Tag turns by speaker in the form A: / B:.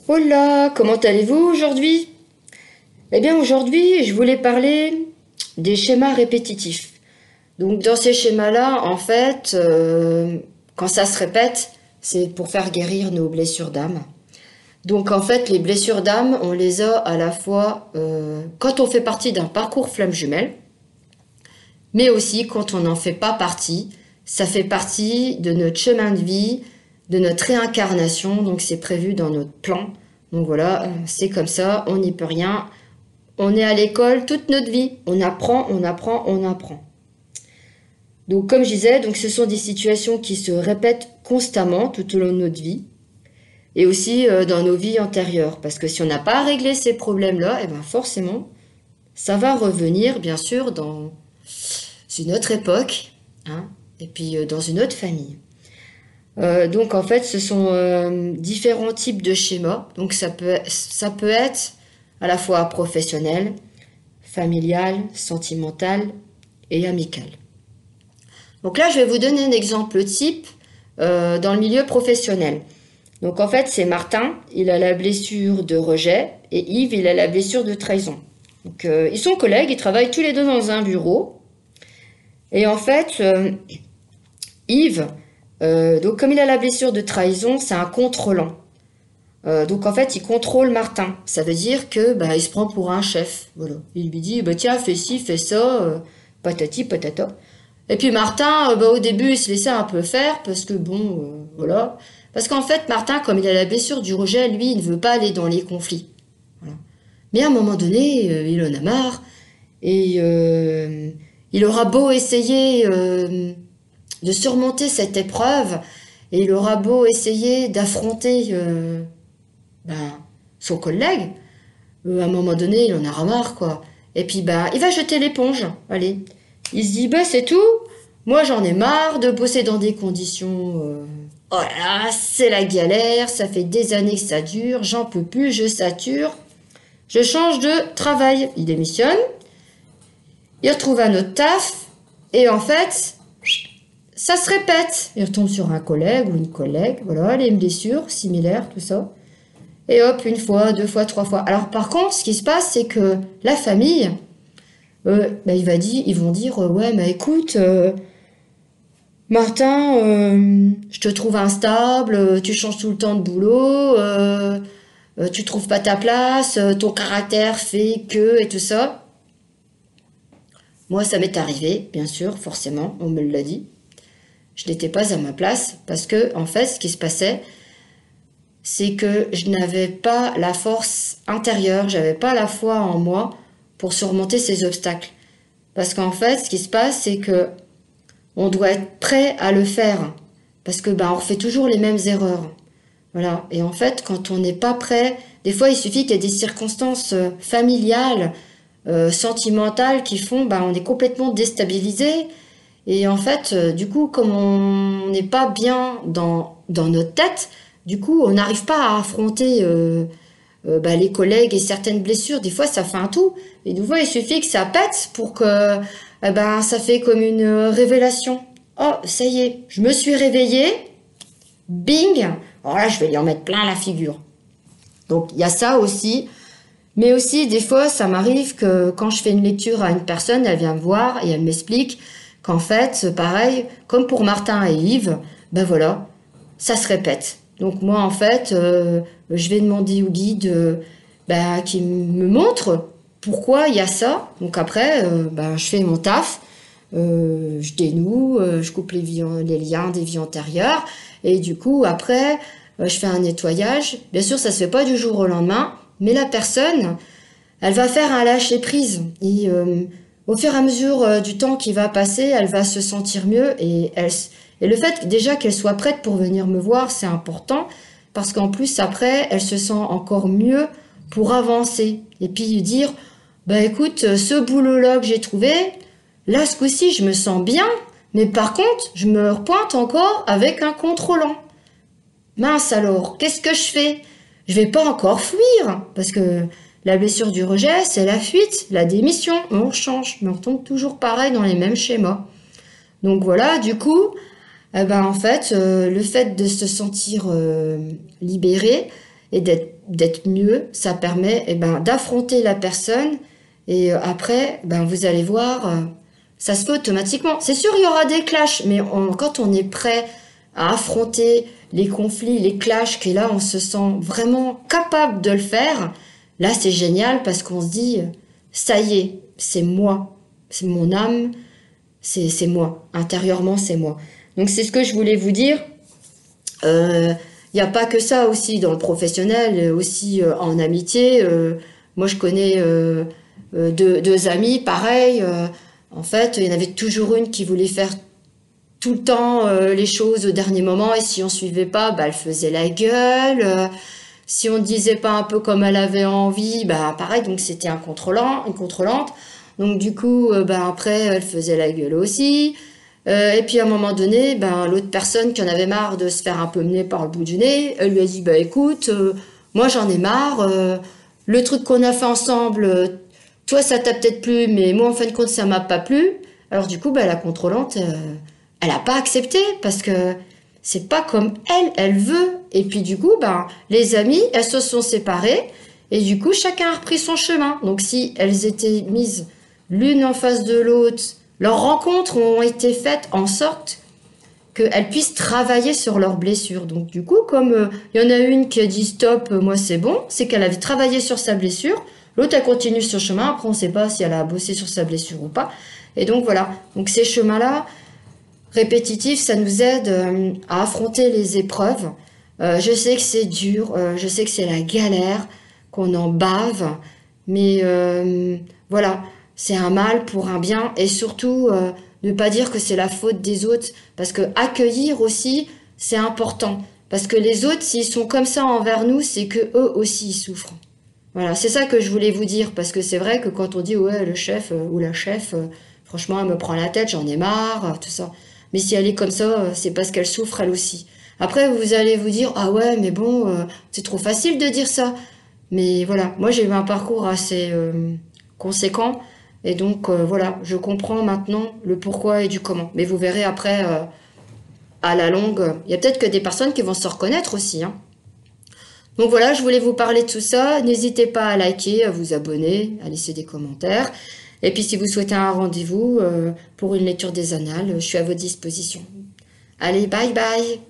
A: Hola, comment allez-vous aujourd'hui? Eh bien aujourd'hui, je voulais parler des schémas répétitifs. Donc dans ces schémas-là, en fait, quand ça se répète, c'est pour faire guérir nos blessures d'âme. Donc en fait, les blessures d'âme, on les a à la fois quand on fait partie d'un parcours flamme jumelle, mais aussi quand on n'en fait pas partie. Ça fait partie de notre chemin de vie, de notre réincarnation, donc c'est prévu dans notre plan. Donc voilà, c'est comme ça, on n'y peut rien. On est à l'école toute notre vie. On apprend, on apprend, on apprend. Donc comme je disais, donc ce sont des situations qui se répètent constamment tout au long de notre vie et aussi dans nos vies antérieures. Parce que si on n'a pas réglé ces problèmes-là, et ben forcément, ça va revenir bien sûr dans une autre époque, hein, et puis dans une autre famille. Donc en fait, ce sont différents types de schémas. Donc ça peut être à la fois professionnel, familial, sentimental et amical. Donc là, je vais vous donner un exemple type dans le milieu professionnel. Donc en fait, c'est Martin, il a la blessure de rejet et Yves, il a la blessure de trahison. Donc ils sont collègues, ils travaillent tous les deux dans un bureau. Et en fait, Yves, donc comme il a la blessure de trahison, c'est un contrôlant. Donc en fait, il contrôle Martin. Ça veut dire que il se prend pour un chef. Voilà. Il lui dit tiens, fais ci, fais ça, patati patata. Et puis Martin, au début, il se laissait un peu faire parce que voilà. Parce qu'en fait, Martin, comme il a la blessure du rejet, lui, il ne veut pas aller dans les conflits. Voilà. Mais à un moment donné, il en a marre et il aura beau essayer de surmonter cette épreuve et il aura beau essayer d'affronter ben, son collègue, à un moment donné, il en a marre, quoi. Et puis, il va jeter l'éponge. Allez. Il se dit, c'est tout. Moi, j'en ai marre de bosser dans des conditions... oh là là, c'est la galère. Ça fait des années que ça dure. J'en peux plus, je sature. Je change de travail. Il démissionne. Il retrouve un autre taf. Et en fait, ça se répète. Il retombe sur un collègue ou une collègue. Voilà, les blessures similaires, tout ça. Et hop, une fois, deux fois, trois fois. Alors par contre, ce qui se passe, c'est que la famille, ils vont dire, ouais, mais écoute, Martin, je te trouve instable, tu changes tout le temps de boulot, tu trouves pas ta place, ton caractère fait que, et tout ça. Moi, ça m'est arrivé, bien sûr, forcément, on me l'a dit. Je n'étais pas à ma place, parce que, en fait, ce qui se passait, c'est que je n'avais pas la force intérieure, j'avais pas la foi en moi pour surmonter ces obstacles. Parce qu'en fait, ce qui se passe, c'est que on doit être prêt à le faire. Parce que on refait toujours les mêmes erreurs. Voilà. Et en fait, quand on n'est pas prêt, des fois, il suffit qu'il y ait des circonstances familiales, sentimentales qui font, on est complètement déstabilisé. Et en fait, du coup, comme on n'est pas bien dans notre tête, du coup, on n'arrive pas à affronter les collègues et certaines blessures. Des fois, ça fait un tout. Et des fois, il suffit que ça pète pour que ça fait comme une révélation. Oh, ça y est, je me suis réveillée. Bing. Alors là, je vais lui en mettre plein la figure. Donc, il y a ça aussi. Mais aussi, des fois, ça m'arrive que quand je fais une lecture à une personne, elle vient me voir et elle m'explique qu'en fait, pareil, comme pour Martin et Yves, voilà, ça se répète. Donc moi, en fait, je vais demander au guide qui me montre pourquoi il y a ça. Donc après, je fais mon taf, je dénoue, je coupe les liens des vies antérieures. Et du coup, après, je fais un nettoyage. Bien sûr, ça se fait pas du jour au lendemain, mais la personne, elle va faire un lâcher-prise. Et au fur et à mesure du temps qui va passer, elle va se sentir mieux et le fait déjà qu'elle soit prête pour venir me voir, c'est important parce qu'en plus après, elle se sent encore mieux pour avancer et puis dire écoute, ce boulot-là que j'ai trouvé, là ce coup-ci, je me sens bien, mais par contre, je me repointe encore avec un contrôlant. Mince alors, qu'est-ce que je fais? Je vais pas encore fuir parce que la blessure du rejet, c'est la fuite, la démission, on change, mais on tombe toujours pareil dans les mêmes schémas. Donc voilà, du coup, en fait, le fait de se sentir libéré, et d'être mieux. Ça permet d'affronter la personne et après, vous allez voir, ça se fait automatiquement. C'est sûr, il y aura des clashs, mais quand on est prêt à affronter les conflits, les clashs, que là, on se sent vraiment capable de le faire, là, c'est génial parce qu'on se dit, ça y est, c'est moi, c'est mon âme, c'est moi, intérieurement, c'est moi. Donc, c'est ce que je voulais vous dire. Il n'y a pas que ça aussi dans le professionnel, aussi en amitié. Moi, je connais deux amis, pareil. En fait, il y en avait toujours une qui voulait faire tout le temps les choses au dernier moment, et si on suivait pas, elle faisait la gueule. Si on disait pas un peu comme elle avait envie, pareil, donc c'était une contrôlante. Donc du coup, après, elle faisait la gueule aussi. Et puis à un moment donné, l'autre personne qui en avait marre de se faire un peu mener par le bout du nez, elle lui a dit, écoute, moi j'en ai marre, le truc qu'on a fait ensemble, toi ça t'a peut-être plu, mais moi en fin de compte ça m'a pas plu. Alors du coup, la contrôlante, elle a pas accepté parce que c'est pas comme elle veut. Et puis du coup, les amies, elles se sont séparées et du coup, chacun a repris son chemin. Donc si elles étaient mises l'une en face de l'autre, leurs rencontres ont été faites en sorte qu'elles puissent travailler sur leurs blessures. Donc du coup, comme il y en a une qui a dit stop, moi c'est bon, c'est qu'elle avait travaillé sur sa blessure. L'autre, elle continue son chemin. Après, on ne sait pas si elle a bossé sur sa blessure ou pas. Et donc voilà. Donc ces chemins-là, répétitifs, ça nous aide à affronter les épreuves. Je sais que c'est dur, je sais que c'est la galère, qu'on en bave, mais voilà, c'est un mal pour un bien, et surtout ne pas dire que c'est la faute des autres, parce que accueillir aussi, c'est important, parce que les autres, s'ils sont comme ça envers nous, c'est que eux aussi ils souffrent. Voilà, c'est ça que je voulais vous dire, parce que c'est vrai que quand on dit ouais le chef ou la chef, franchement elle me prend la tête, j'en ai marre, tout ça. Mais si elle est comme ça, c'est parce qu'elle souffre elle aussi. Après, vous allez vous dire, ah ouais, mais bon, c'est trop facile de dire ça. Mais voilà, moi j'ai eu un parcours assez conséquent. Et donc voilà, je comprends maintenant le pourquoi et du comment. Mais vous verrez après, à la longue, il y a peut-être que des personnes qui vont se reconnaître aussi. Hein. Donc voilà, je voulais vous parler de tout ça. N'hésitez pas à liker, à vous abonner, à laisser des commentaires. Et puis si vous souhaitez un rendez-vous pour une lecture des annales, je suis à votre disposition. Allez, bye bye!